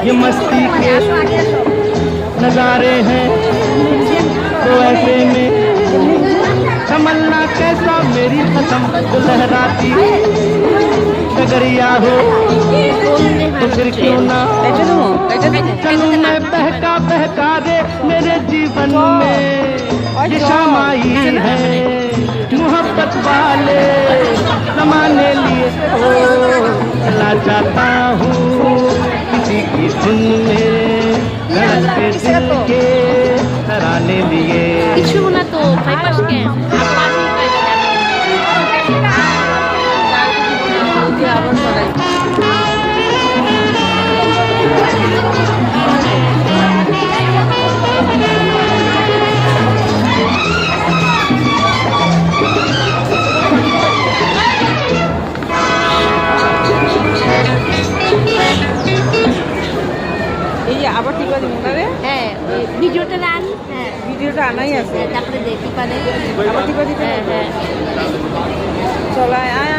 ये मस्ती के नजारे हैं तो ऐसे में तमन्ना कैसा मेरी कसम तो लहराती डगरिया हो तो फिर क्यों ना चलूं मैं बहका बहका रे मेरे जीवन में ये शाम आई है मोहब्बत वाले जमाने लिए ओ चला जाता हूँ किसी की धुन में धड़कते दिल के तराने लिए কিছু না তো ভাই পাশকে আবার সরাই এই যে আবার টিপা দিব না রে। হ্যাঁ ভিডিওটা রান হ্যাঁ ভিডিওটা আনাই আছে, তারপরে দেখি পারে আবার টিপা দিতে হ্যাঁ হ্যাঁ চলায় আয়